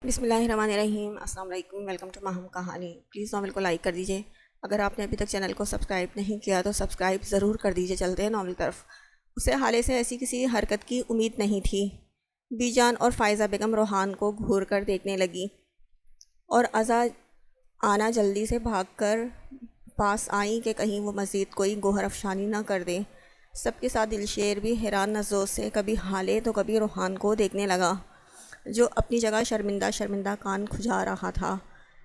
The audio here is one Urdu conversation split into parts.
بسم اللہ الرحمن الرحیم۔ السلام علیکم، ویلکم ٹو ماہم کہانی۔ پلیز ناول کو لائک کر دیجئے۔ اگر آپ نے ابھی تک چینل کو سبسکرائب نہیں کیا تو سبسکرائب ضرور کر دیجئے۔ چلتے ہیں ناول طرف۔ اسے حالے سے ایسی کسی حرکت کی امید نہیں تھی۔ بی جان اور فائزہ بیگم روحان کو گھور کر دیکھنے لگی اور ازا آنا جلدی سے بھاگ کر پاس آئیں کہ کہیں وہ مزید کوئی گوہر افشانی نہ کر دیں۔ سب کے ساتھ دلشیر بھی حیران نظروں سے کبھی حالے تو کبھی روحان کو دیکھنے لگا، جو اپنی جگہ شرمندہ شرمندہ کان کھجا رہا تھا۔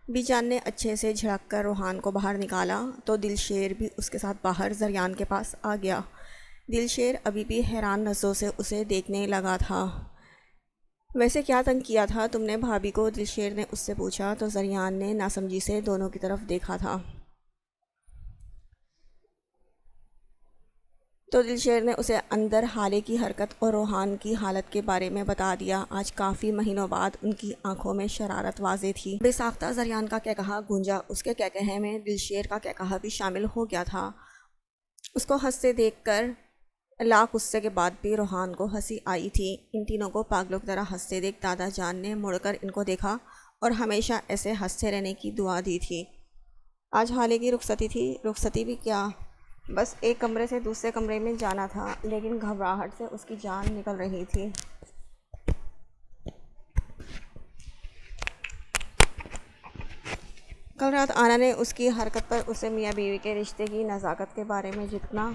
بی جان نے اچھے سے جھڑک کر روحان کو باہر نکالا تو دلشیر بھی اس کے ساتھ باہر زریان کے پاس آ گیا۔ دلشیر ابھی بھی حیران نظروں سے اسے دیکھنے لگا تھا۔ ویسے کیا تنگ کیا تھا تم نے بھابھی کو؟ دلشیر نے اس سے پوچھا تو زریان نے ناسمجھی سے دونوں کی طرف دیکھا تھا۔ تو دلشیر نے اسے اندر حالے کی حرکت اور روحان کی حالت کے بارے میں بتا دیا۔ آج کافی مہینوں بعد ان کی آنکھوں میں شرارت واضح تھی۔ بے ساختہ زریان کا کہکہا گونجا، اس کے کہکہے میں دلشیر کا کہکہا بھی شامل ہو گیا تھا۔ اس کو ہنستے دیکھ کر لاکھ غصے کے بعد بھی روحان کو ہنسی آئی تھی۔ ان تینوں کو پاگلوں کی طرح ہنستے دیکھ دادا جان نے مڑ کر ان کو دیکھا اور ہمیشہ ایسے ہنستے رہنے کی دعا دی تھی۔ آج حالے کی رخصتی تھی۔ رخصتی بھی کیا، بس ایک کمرے سے دوسرے کمرے میں جانا تھا، لیکن گھبراہٹ سے اس کی جان نکل رہی تھی۔ کل رات آنا نے اس کی حرکت پر اسے میاں بیوی کے رشتے کی نزاکت کے بارے میں جتنا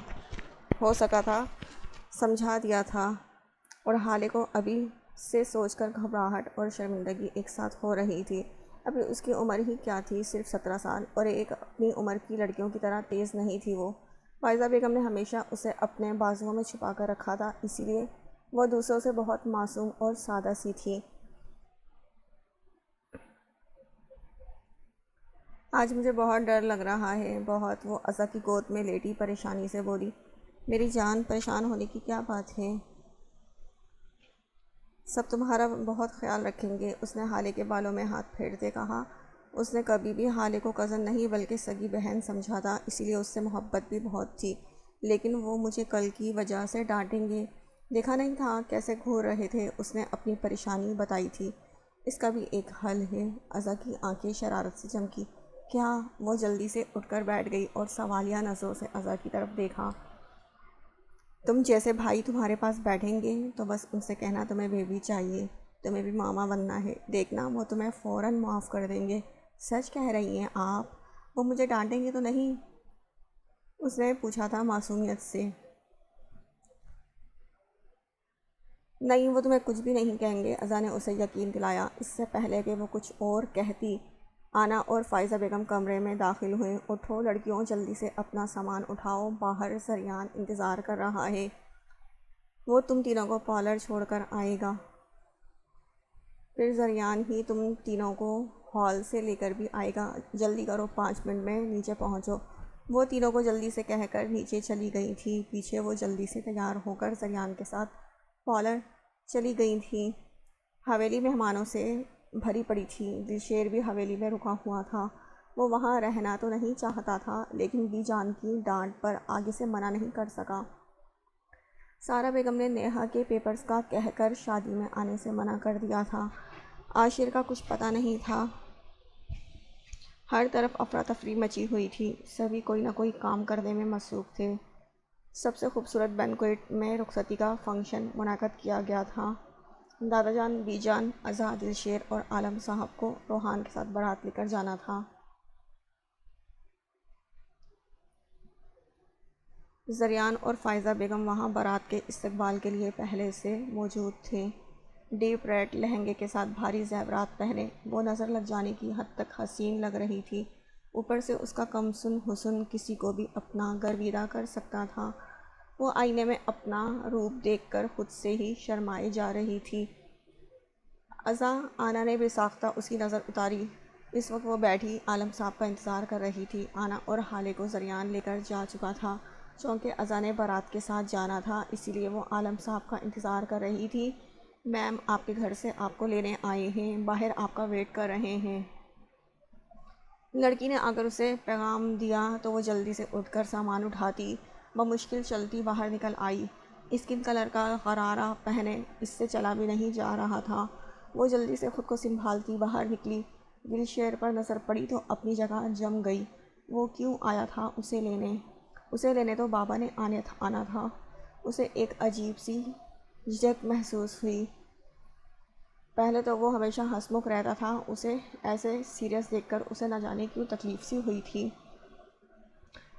ہو سکا تھا سمجھا دیا تھا، اور حالے کو ابھی سے سوچ کر گھبراہٹ اور شرمندگی ایک ساتھ ہو رہی تھی۔ ابھی اس کی عمر ہی کیا تھی، صرف 17 سال، اور ایک اپنی عمر کی لڑکیوں کی طرح تیز نہیں تھی وہ۔ فائزہ بیگم نے ہمیشہ اسے اپنے بازوؤں میں چھپا کر رکھا تھا، اسی لیے وہ دوسروں سے بہت معصوم اور سادہ سی تھی۔ آج مجھے بہت ڈر لگ رہا ہے، بہت۔ وہ ازا کی گود میں لیٹی پریشانی سے بولی۔ میری جان، پریشان ہونے کی کیا بات ہے؟ سب تمہارا بہت خیال رکھیں گے، اس نے حالے کے بالوں میں ہاتھ پھیرتے کہا۔ اس نے کبھی بھی حالے کو کزن نہیں بلکہ سگی بہن سمجھا تھا، اسی لیے اس سے محبت بھی بہت تھی۔ لیکن وہ مجھے کل کی وجہ سے ڈانٹیں گے، دیکھا نہیں تھا کیسے گھور رہے تھے؟ اس نے اپنی پریشانی بتائی تھی۔ اس کا بھی ایک حل ہے۔ ازا کی آنکھیں شرارت سے چمکی۔ کیا؟ وہ جلدی سے اٹھ کر بیٹھ گئی اور سوالیہ نظروں سے ازا کی طرف دیکھا۔ تم جیسے بھائی تمہارے پاس بیٹھیں گے تو بس ان سے کہنا تمہیں بیبی چاہیے، تمہیں بھی ماما بننا ہے، دیکھنا وہ تمہیں فوراً معاف کر دیں گے۔ سچ کہہ رہی ہیں آپ؟ وہ مجھے ڈانٹیں گے تو نہیں؟ اس نے پوچھا تھا معصومیت سے۔ نہیں، وہ تمہیں کچھ بھی نہیں کہیں گے، ازا نے اسے یقین دلایا۔ اس سے پہلے کہ وہ کچھ اور کہتی، آنا اور فائزہ بیگم کمرے میں داخل ہوئیں۔ اٹھو لڑکیوں، جلدی سے اپنا سامان اٹھاؤ، باہر زریان انتظار کر رہا ہے، وہ تم تینوں کو پارلر چھوڑ کر آئے گا، پھر زریان ہی تم تینوں کو ہال سے لے کر بھی آئے گا۔ جلدی کرو، 5 منٹ میں نیچے پہنچو۔ وہ تینوں کو جلدی سے کہہ کر نیچے چلی گئی تھی۔ پیچھے وہ جلدی سے تیار ہو کر زریان کے ساتھ پارلر چلی گئی تھیں۔ حویلی مہمانوں سے بھری پڑی تھی، دلشیر بھی حویلی میں رکا ہوا تھا۔ وہ وہاں رہنا تو نہیں چاہتا تھا، لیکن بی جان کی ڈانٹ پر آگے سے منع نہیں کر سکا۔ سارا بیگم نے نیہا کے پیپرز کا کہہ کر شادی میں آنے سے منع کر دیا تھا۔ عاشر کا کچھ پتہ نہیں تھا۔ ہر طرف افراتفری مچی ہوئی تھی، سبھی کوئی نہ کوئی کام کرنے میں مصروف تھے۔ سب سے خوبصورت بینکویٹ میں رخصتی کا فنکشن منعقد کیا گیا تھا۔ دادا جان، بی جان، ازا، دلشیر اور عالم صاحب کو روحان کے ساتھ بارات لے کر جانا تھا۔ زریان اور فائزہ بیگم وہاں بارات کے استقبال کے لیے پہلے سے موجود تھے۔ ڈیپ ریڈ لہنگے کے ساتھ بھاری زیورات پہنے وہ نظر لگ جانے کی حد تک حسین لگ رہی تھی۔ اوپر سے اس کا کمسن حسن کسی کو بھی اپنا گرویدہ کر سکتا تھا۔ وہ آئینے میں اپنا روپ دیکھ کر خود سے ہی شرمائے جا رہی تھی۔ ازا آنا نے بے ساختہ اس کی نظر اتاری۔ اس وقت وہ بیٹھی عالم صاحب کا انتظار کر رہی تھی۔ آنا اور حالے کو زریان لے کر جا چکا تھا، چونکہ ازا نے بارات کے ساتھ جانا تھا، اسی لیے وہ عالم صاحب کا انتظار کر رہی تھی۔ میم آپ کے گھر سے آپ کو لینے آئے ہیں، باہر آپ کا ویٹ کر رہے ہیں۔ لڑکی نے آ کر اسے پیغام دیا تو وہ جلدی سے اٹھ کر سامان اٹھاتی بمشکل چلتی باہر نکل آئی۔ اسکن کلر کا غرارہ پہنے اس سے چلا بھی نہیں جا رہا تھا۔ وہ جلدی سے خود کو سنبھالتی باہر نکلی۔ دلشیر پر نظر پڑی تو اپنی جگہ جم گئی۔ وہ کیوں آیا تھا اسے لینے تو بابا نے آنا تھا۔ اسے ایک عجیب سی جھجک محسوس ہوئی۔ پہلے تو وہ ہمیشہ ہنسمکھ رہتا تھا، اسے ایسے سیریس دیکھ کر اسے نہ جانے کیوں تکلیف سی ہوئی تھی۔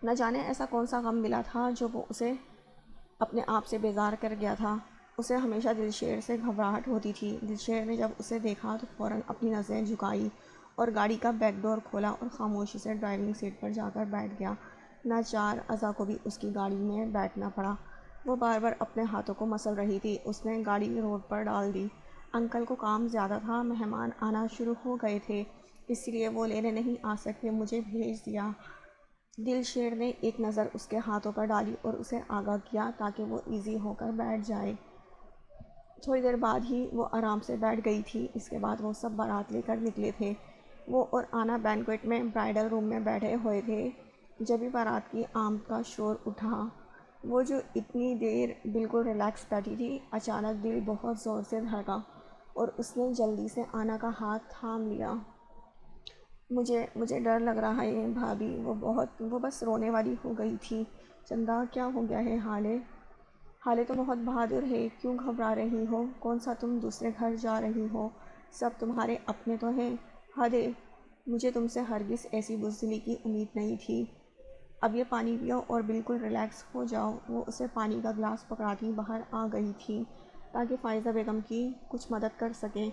نہ جانے ایسا کون سا غم ملا تھا جو وہ اسے اپنے آپ سے بیزار کر گیا تھا۔ اسے ہمیشہ دلشیر سے گھبراہٹ ہوتی تھی۔ دلشیر نے جب اسے دیکھا تو فوراً اپنی نظریں جھکائی اور گاڑی کا بیک ڈور کھولا اور خاموشی سے ڈرائیونگ سیٹ پر جا کر بیٹھ گیا۔ ناچار عزا کو بھی اس کی گاڑی میں بیٹھنا پڑا۔ وہ بار بار اپنے ہاتھوں کو مسل رہی تھی۔ اس نے گاڑی روڈ پر ڈال دی۔ انکل کو کام زیادہ تھا، مہمان آنا شروع ہو گئے تھے، اس لیے وہ لینے نہیں آ سکے، مجھے بھیج دیا۔ دلشیر نے ایک نظر اس کے ہاتھوں پر ڈالی اور اسے آگاہ کیا تاکہ وہ ایزی ہو کر بیٹھ جائے۔ تھوڑی دیر بعد ہی وہ آرام سے بیٹھ گئی تھی۔ اس کے بعد وہ سب بارات لے کر نکلے تھے۔ وہ اور آنا بینکویٹ میں برائڈل روم میں بیٹھے ہوئے تھے۔ جبھی بارات کی آمد کا شور اٹھا۔ وہ جو اتنی دیر بالکل ریلیکس بیٹھی تھی، اچانک دل بہت زور سے دھڑکا اور اس نے جلدی سے آنا کا ہاتھ تھام لیا۔ مجھے ڈر لگ رہا ہے بھابھی، وہ بس رونے والی ہو گئی تھی۔ چندا کیا ہو گیا ہے؟ حالے تو بہت بہادر ہے، کیوں گھبرا رہی ہو؟ کون سا تم دوسرے گھر جا رہی ہو؟ سب تمہارے اپنے تو ہیں۔ حد ہے، مجھے تم سے ہرگز ایسی بزدلی کی امید نہیں تھی۔ اب یہ پانی پیو اور بالکل ریلیکس ہو جاؤ۔ وہ اسے پانی کا گلاس پکڑاتی باہر آ گئی تھی تاکہ فائزہ بیگم کی کچھ مدد کر سکیں۔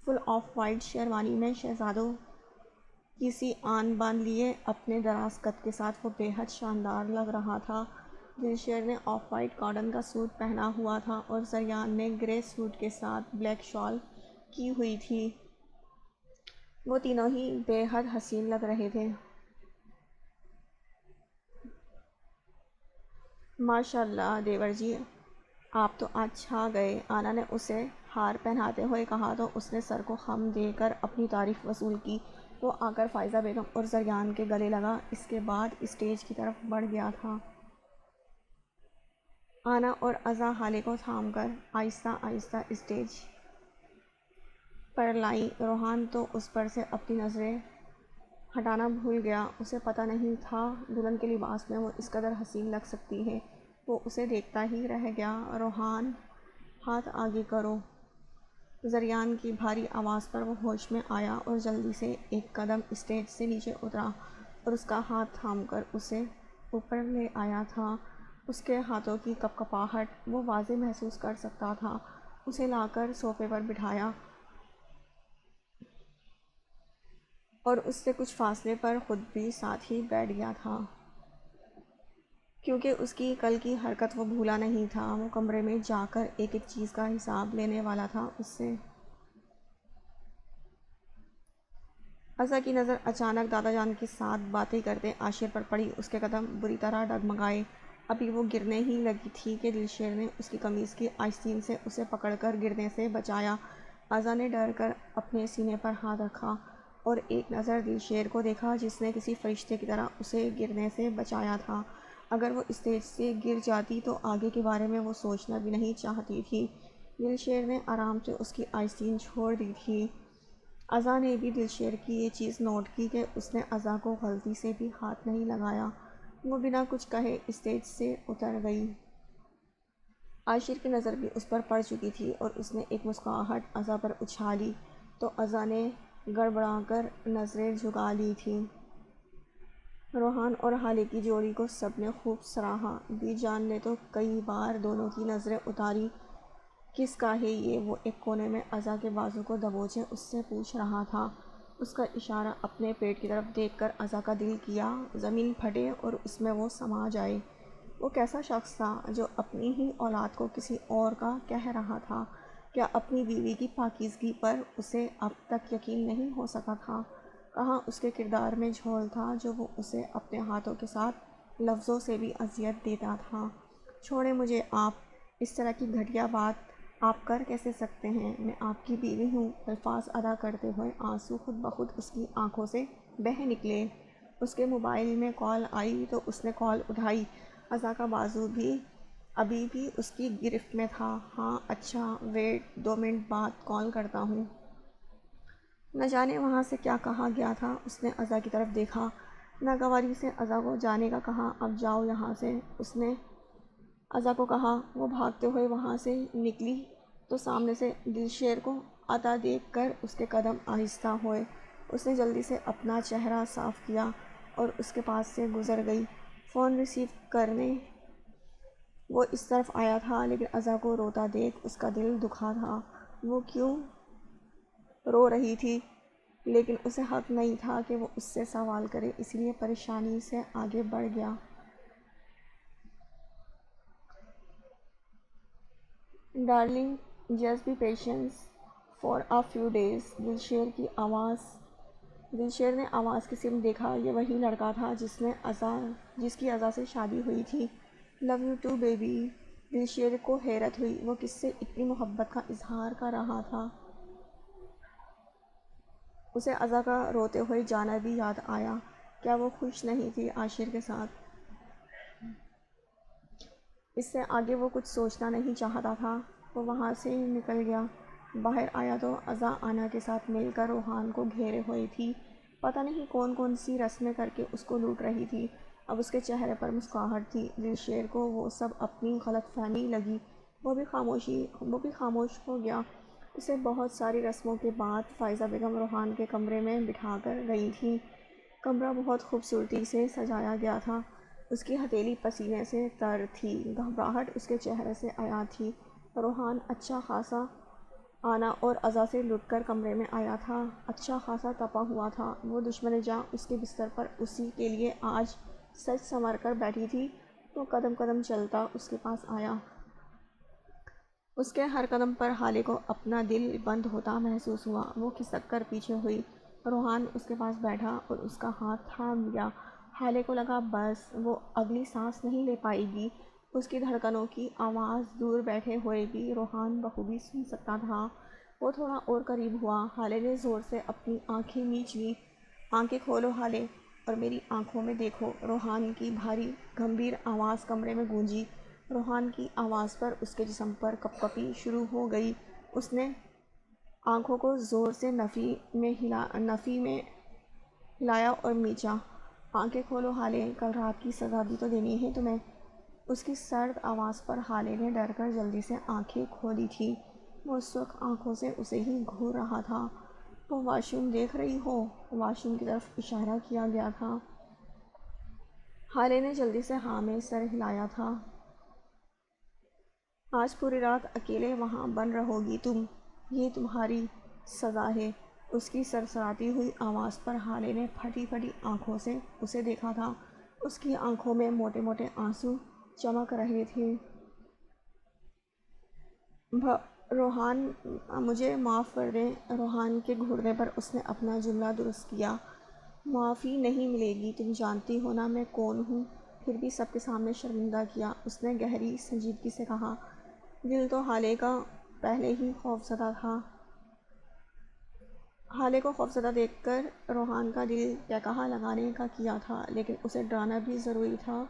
فل آف وائٹ شیروانی میں شہزادوں کی سی آن بان لیے اپنے دراز قد کے ساتھ وہ بے حد شاندار لگ رہا تھا۔ دلشیر نے آف وائٹ کاٹن کا سوٹ پہنا ہوا تھا اور زریان نے گرے سوٹ کے ساتھ بلیک شال کی ہوئی تھی۔ وہ تینوں ہی بے حد حسین لگ رہے تھے۔ ماشاء اللہ دیور جی، آپ تو آج چھا گئے، آنا نے اسے ہار پہناتے ہوئے کہا تو اس نے سر کو خم دے کر اپنی تعریف وصول کی۔ وہ آ کر فائزہ بیگم اور زریان کے گلے لگا۔ اس کے بعد اسٹیج کی طرف بڑھ گیا تھا۔ آنا اور عزا حالے کو تھام کر آہستہ آہستہ اسٹیج پر لائیں۔ روحان تو اس پر سے اپنی نظریں ہٹانا بھول گیا۔ اسے پتہ نہیں تھا دلہن کے لباس میں وہ اس قدر حسین لگ سکتی ہے۔ وہ اسے دیکھتا ہی رہ گیا۔ روحان، ہاتھ آگے کرو۔ زریان کی بھاری آواز پر وہ ہوش میں آیا اور جلدی سے ایک قدم اسٹیج سے نیچے اترا اور اس کا ہاتھ تھام کر اسے اوپر لے آیا تھا۔ اس کے ہاتھوں کی کپکپاہٹ وہ واضح محسوس کر سکتا تھا۔ اسے لا کر صوفے پر بٹھایا اور اس سے کچھ فاصلے پر خود بھی ساتھ ہی بیٹھ گیا تھا، کیونکہ اس کی کل کی حرکت وہ بھولا نہیں تھا۔ وہ کمرے میں جا کر ایک ایک چیز کا حساب لینے والا تھا۔ اس سے عزا کی نظر اچانک دادا جان کے ساتھ باتیں کرتے عاشر پر پڑی۔ اس کے قدم بری طرح ڈگمگائے۔ ابھی وہ گرنے ہی لگی تھی کہ دلشیر نے اس کی قمیض کی آستین سے اسے پکڑ کر گرنے سے بچایا۔ عزا نے ڈر کر اپنے سینے پر ہاتھ رکھا اور ایک نظر دلشیر کو دیکھا جس نے کسی فرشتے کی طرح اسے گرنے سے بچایا تھا۔ اگر وہ اسٹیج سے گر جاتی تو آگے کے بارے میں وہ سوچنا بھی نہیں چاہتی تھی۔ دلشیر نے آرام سے اس کی آستین چھوڑ دی تھی۔ عزا نے بھی دلشیر کی یہ چیز نوٹ کی کہ اس نے عزا کو غلطی سے بھی ہاتھ نہیں لگایا۔ وہ بنا کچھ کہے اسٹیج سے اتر گئی۔ عاشر کی نظر بھی اس پر پڑ چکی تھی اور اس نے ایک مسکراہٹ عزا پر اچھالی تو عزا نے گڑبڑا کر نظریں جھکا لی تھیں۔ روحان اور حالے کی جوڑی کو سب نے خوب سراہا۔ بی جان نے تو کئی بار دونوں کی نظریں اتاری۔ کس کا ہے یہ؟ وہ ایک کونے میں عزا کے بازو کو دبوچے اس سے پوچھ رہا تھا۔ اس کا اشارہ اپنے پیٹ کی طرف دیکھ کر عزا کا دل کیا زمین پھٹے اور اس میں وہ سما جائے۔ وہ کیسا شخص تھا جو اپنی ہی اولاد کو کسی اور کا کہہ رہا تھا؟ کیا اپنی بیوی کی پاکیزگی پر اسے اب تک یقین نہیں ہو سکا تھا؟ کہاں اس کے کردار میں جھول تھا جو وہ اسے اپنے ہاتھوں کے ساتھ لفظوں سے بھی اذیت دیتا تھا؟ چھوڑیں مجھے، آپ اس طرح کی گھٹیا بات آپ کر کیسے سکتے ہیں؟ میں آپ کی بیوی ہوں۔ الفاظ ادا کرتے ہوئے آنسو خود بخود اس کی آنکھوں سے بہہ نکلے۔ اس کے موبائل میں کال آئی تو اس نے کال اٹھائی۔ عزا کا بازو بھی ابھی بھی اس کی گرفت میں تھا۔ ہاں اچھا ویٹ 2 منٹ بعد کال کرتا ہوں۔ نہ جانے وہاں سے کیا کہا گیا تھا۔ اس نے عزا کی طرف دیکھا، ناگواری سے عزا کو جانے کا کہا۔ اب جاؤ یہاں سے، اس نے عزا کو کہا۔ وہ بھاگتے ہوئے وہاں سے نکلی تو سامنے سے دلشیر کو آتا دیکھ کر اس کے قدم آہستہ ہوئے۔ اس نے جلدی سے اپنا چہرہ صاف کیا اور اس کے پاس سے گزر گئی۔ فون ریسیو کرنے وہ اس طرف آیا تھا، لیکن عزا کو روتا دیکھ اس کا دل دکھا تھا۔ وہ کیوں رو رہی تھی، لیکن اسے حق نہیں تھا کہ وہ اس سے سوال کرے، اس لیے پریشانی سے آگے بڑھ گیا۔ Darling just be patience for a few days, Dilsher نے آواز کی سمت دیکھا۔ یہ وہی لڑکا تھا جس کی عزا سے شادی ہوئی تھی۔ Love you too baby. Dilsher کو حیرت ہوئی، وہ کس سے اتنی محبت کا اظہار کر رہا تھا۔ اسے عزا کا روتے ہوئے جانا بھی یاد آیا۔ کیا وہ خوش نہیں تھی عاشر کے ساتھ؟ اس سے آگے وہ کچھ سوچنا نہیں چاہتا تھا۔ وہ وہاں سے نکل گیا۔ باہر آیا تو عزا آنا کے ساتھ مل کر روحان کو گھیرے ہوئی تھی۔ پتہ نہیں کون کون سی رسمیں کر کے اس کو لوٹ رہی تھی۔ اب اس کے چہرے پر مسکراہٹ تھی۔ دلشیر کو وہ سب اپنی غلط فہمی لگی۔ وہ بھی خاموش ہو گیا۔ اسے بہت ساری رسموں کے بعد فائزہ بیگم روحان کے کمرے میں بٹھا کر گئی تھیں۔ کمرہ بہت خوبصورتی سے سجایا گیا تھا۔ اس کی ہتھیلی پسینے سے تر تھی، گھبراہٹ اس کے چہرے سے عیاں تھی۔ روحان اچھا خاصا آنا اور عزا سے لٹ کر کمرے میں آیا تھا۔ اچھا خاصا تپا ہوا تھا۔ وہ دشمن جاں اس کے بستر پر اسی کے لیے آج سج سنور کر بیٹھی تھی۔ وہ قدم قدم چلتا اس کے پاس آیا۔ اس کے ہر قدم پر ہالے کو اپنا دل بند ہوتا محسوس ہوا۔ وہ کھسک کر پیچھے ہوئی۔ روحان اس کے پاس بیٹھا اور اس کا ہاتھ تھام لیا۔ ہالے کو لگا بس وہ اگلی سانس نہیں لے پائے گی۔ اس کی دھڑکنوں کی آواز دور بیٹھے ہوئے بھی روحان بخوبی سن سکتا تھا۔ وہ تھوڑا اور قریب ہوا۔ ہالے نے زور سے اپنی آنکھیں میچ لیں۔ آنکھیں کھولو ہالے، اور میری آنکھوں میں دیکھو۔ روحان کی بھاری گمبھیر آواز کمرے میں گونجی۔ روحان کی آواز پر اس کے جسم پر کپکپی شروع ہو گئی۔ اس نے آنکھوں کو زور سے نفی میں ہلایا اور میچا۔ آنکھیں کھولو ہالے، کل رات کی سزا بھی تو دینی ہے تمہیں۔ اس کی سرد آواز پر ہالے نے ڈر کر جلدی سے آنکھیں کھولی تھیں۔ وہ سرخ آنکھوں سے اسے ہی گھور رہا تھا۔ وہ واش روم دیکھ رہی ہو؟ واش روم کی طرف اشارہ کیا گیا تھا۔ ہالے نے جلدی سے ہاں میں سر ہلایا تھا۔ آج پوری رات اکیلے وہاں بند رہو گی تم، یہ تمہاری سزا ہے۔ اس کی سرسراتی ہوئی آواز پر ہالے نے پھٹی پھٹی آنکھوں سے اسے دیکھا تھا۔ اس کی آنکھوں میں موٹے موٹے آنسو چمک رہے تھے۔ روحان مجھے معاف کر دیں۔ روحان کے گھٹنے پر اس نے اپنا جملہ درست کیا۔ معافی نہیں ملے گی، تم جانتی ہو نا میں کون ہوں۔ پھر بھی سب کے سامنے شرمندہ کیا، اس نے گہری سنجیدگی سے کہا۔ دل تو ہالے کا پہلے ہی خوفزدہ تھا۔ ہالے کو خوفزدہ دیکھ کر روحان کا دل قہقہا لگانے کا کیا تھا، لیکن اسے ڈرانا بھی ضروری تھا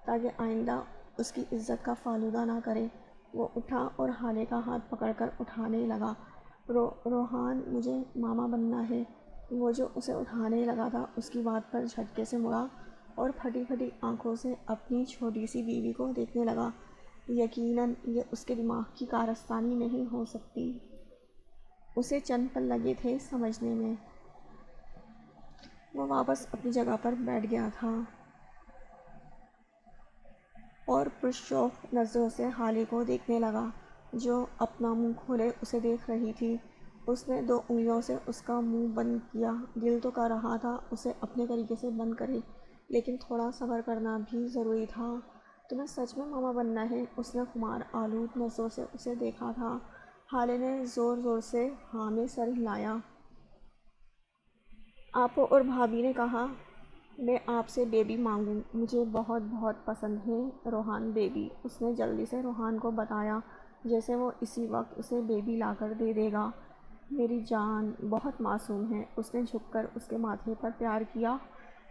تاکہ آئندہ اس کی عزت کا فالودہ نہ کرے۔ وہ اٹھا اور ہالے کا ہاتھ پکڑ کر اٹھانے لگا۔ روحان مجھے ماما بننا ہے۔ وہ جو اسے اٹھانے لگا تھا اس کی بات پر جھٹکے سے مڑا اور پھٹی پھٹی آنکھوں سے اپنی چھوٹی سی بیوی کو دیکھنے لگا۔ یقیناً یہ اس کے دماغ کی کارستانی نہیں ہو سکتی۔ اسے چند پل لگے تھے سمجھنے میں۔ وہ واپس اپنی جگہ پر بیٹھ گیا تھا اور پرشوق نظروں سے ہالے کو دیکھنے لگا، جو اپنا منہ کھولے اسے دیکھ رہی تھی۔ اس نے 2 انگلیوں سے اس کا منہ بند کیا۔ دل تو کر رہا تھا اسے اپنے طریقے سے بند کرے، لیکن تھوڑا صبر کرنا بھی ضروری تھا۔ تمہیں سچ میں ماما بننا ہے؟ اس نے خمار آلود نظروں سے اسے دیکھا تھا۔ ہالے نے زور زور سے ہاں میں سر ہلایا۔ آپو اور بھابھی نے کہا میں آپ سے بیبی مانگوں، مجھے بہت بہت پسند ہے روحان بیبی۔ اس نے جلدی سے روحان کو بتایا، جیسے وہ اسی وقت اسے بیبی لا کر دے دے گا۔ میری جان بہت معصوم ہے۔ اس نے جھک کر اس کے ماتھے پر پیار کیا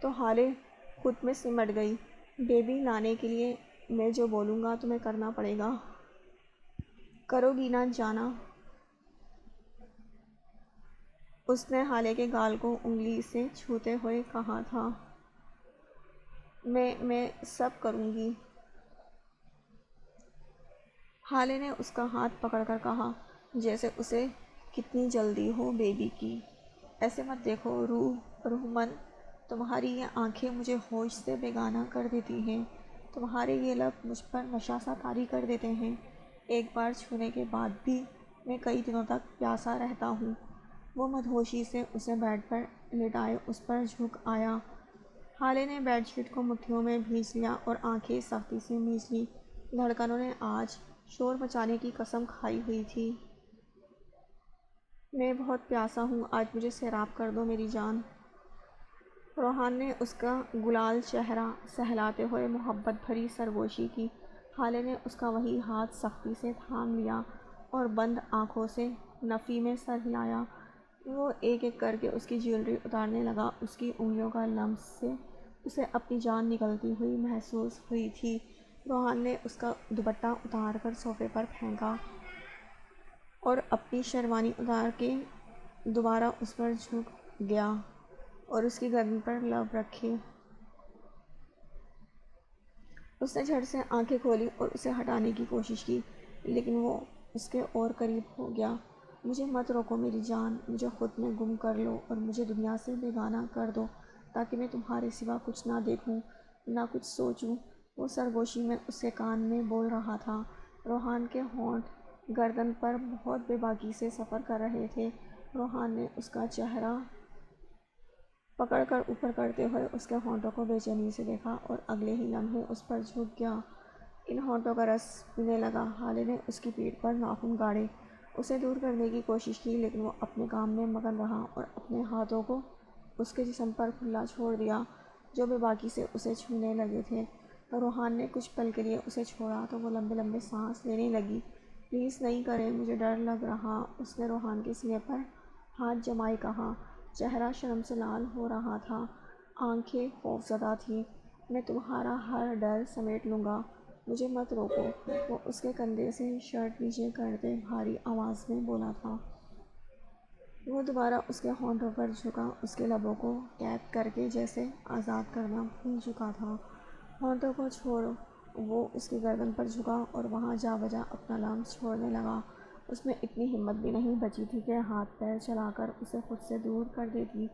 تو ہالے خود میں سمٹ گئی۔ بیبی لانے کے لیے میں جو بولوں گا تمہیں کرنا پڑے گا، کرو گی نہ جانا؟ اس نے ہالے کے گال کو انگلی سے چھوتے ہوئے کہا تھا۔ میں سب کروں گی۔ ہالے نے اس کا ہاتھ پکڑ کر کہا، جیسے اسے کتنی جلدی ہو بیبی کی۔ ایسے مت دیکھو روحمن، تمہاری یہ آنکھیں مجھے ہوش سے بیگانہ کر دیتی ہیں، تمہارے یہ لب مجھ پر نشہ سا طاری کر دیتے ہیں۔ ایک بار چھونے کے بعد بھی میں کئی دنوں تک پیاسا رہتا ہوں۔ وہ مدہوشی سے اسے بیڈ پر لٹائے اس پر جھک آیا۔ ہالے نے بیڈ شیٹ کو مٹھیوں میں بھینچ لیا اور آنکھیں سختی سے مینچ لیں۔ دھڑکنوں نے آج شور مچانے کی قسم کھائی ہوئی تھی۔ میں بہت پیاسا ہوں، آج مجھے سیراب کر دو میری جان۔ روحان نے اس کا گلال چہرہ سہلاتے ہوئے محبت بھری سرگوشی کی۔ ہالے نے اس کا وہی ہاتھ سختی سے تھام لیا اور بند آنکھوں سے نفی میں سر ہلایا۔ وہ ایک ایک کر کے اس کی جیولری اتارنے لگا۔ اس کی انگلیوں کا لمس سے اسے اپنی جان نکلتی ہوئی محسوس ہوئی تھی۔ روحان نے اس کا دوپٹہ اتار کر صوفے پر پھینکا اور اپنی شیروانی اتار کے دوبارہ اس پر جھک گیا اور اس کی گردن پر لب رکھے۔ اس نے جھٹ سے آنکھیں کھولی اور اسے ہٹانے کی کوشش کی، لیکن وہ اس کے اور قریب ہو گیا۔ مجھے مت روکو میری جان، مجھے خود میں گم کر لو اور مجھے دنیا سے بیگانہ کر دو تاکہ میں تمہارے سوا کچھ نہ دیکھوں، نہ کچھ سوچوں۔ وہ سرگوشی میں اس کے کان میں بول رہا تھا۔ روحان کے ہونٹ گردن پر بہت بے باکی سے سفر کر رہے تھے۔ روحان نے اس کا چہرہ پکڑ کر اوپر کرتے ہوئے اس کے ہونٹوں کو بے چینی سے دیکھا اور اگلے ہی لمحے اس پر جھک گیا، ان ہونٹوں کا رس پینے لگا۔ ہالے نے اس کی پیٹھ پر ناخن گاڑے، اسے دور کرنے کی کوشش کی، لیکن وہ اپنے کام میں مگن رہا اور اپنے ہاتھوں کو اس کے جسم پر کھلا چھوڑ دیا جو بے باکی سے اسے چھونے لگے تھے۔ روحان نے کچھ پل کے لیے اسے چھوڑا تو وہ لمبے لمبے سانس لینے لگی۔ پلیز نہیں کریں، مجھے ڈر لگ رہا، اس نے روحان کے سینے پر ہاتھ جمائے کہا۔ چہرہ شرم سے لال ہو رہا تھا، آنکھیں خوفزدہ تھیں۔ میں تمہارا ہر ڈر سمیٹ لوں گا، مجھے مت روکو، وہ اس کے کندھے سے شرٹ نیچے کرتے بھاری آواز میں بولا تھا۔ وہ دوبارہ اس کے ہونٹوں پر جھکا، اس کے لبوں کو قید کر کے جیسے آزاد کرنا بھول چکا تھا۔ ہونٹوں کو چھوڑ وہ اس کی گردن پر جھکا اور وہاں جا بجا اپنا لمس چھوڑنے لگا۔ اس میں اتنی ہمت بھی نہیں بچی تھی کہ ہاتھ پیر چلا کر اسے خود سے دور کر دیتی۔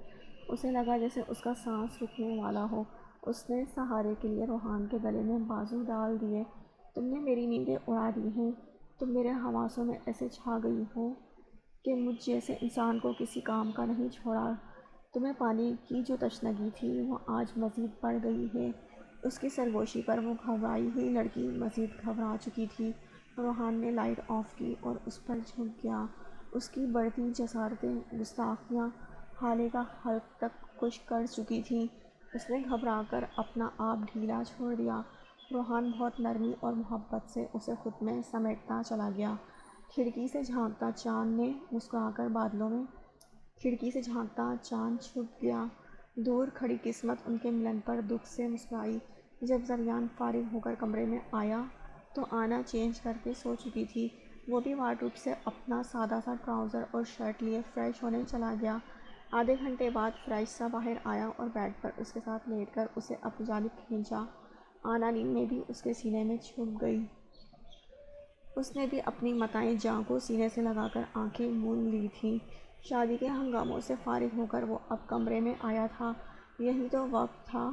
اسے لگا جیسے اس کا سانس رکنے والا ہو۔ اس نے سہارے کے لیے روحان کے گلے میں بازو ڈال دیے۔ تم نے میری نیندیں اڑا دی ہیں، تم میرے حواسوں میں ایسے چھا گئی ہو کہ مجھ جیسے انسان کو کسی کام کا نہیں چھوڑا۔ تمہیں پانے کی جو تشنگی تھی وہ آج مزید بڑھ گئی ہے۔ اس کی سرگوشی پر وہ گھبرائی ہوئی لڑکی مزید گھبرا چکی تھی۔ روحان نے لائٹ آف کی اور اس پر جھک گیا۔ اس کی بڑھتی جسارتیں گستاخیاں ہالے کا حلق تک خشک کر چکی تھیں۔ اس نے گھبرا کر اپنا آپ ڈھیلا چھوڑ دیا۔ روحان بہت نرمی اور محبت سے اسے خود میں سمیٹتا چلا گیا۔ کھڑکی سے جھانکتا چاند نے مسکرا کر بادلوں میں کھڑکی سے جھانکتا چاند چھپ گیا۔ دور کھڑی قسمت ان کے ملن پر دکھ سے مسکرائی۔ جب زریان فارغ ہو کر کمرے میں آیا تو آنا چینج کر کے سو چکی تھی۔ وہ بھی وارڈروب سے اپنا سادہ سا ٹراؤزر اور شرٹ لیے فریش ہونے چلا گیا۔ آدھے گھنٹے بعد فریش سا باہر آیا اور بیڈ پر اس کے ساتھ لیٹ کر اسے اپنی جانب کھینچا۔ آنا نیند میں بھی اس کے سینے میں چھپ گئی۔ اس نے بھی اپنی متاع جاں کو سینے سے لگا کر آنکھیں موند لی تھیں۔ شادی کے ہنگاموں سے فارغ ہو کر وہ اب کمرے میں آیا تھا۔ یہی تو وقت تھا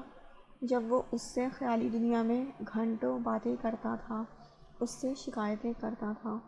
جب وہ اس سے خیالی دنیا میں گھنٹوں باتیں کرتا تھا، اس سے شکایتیں کرتا تھا۔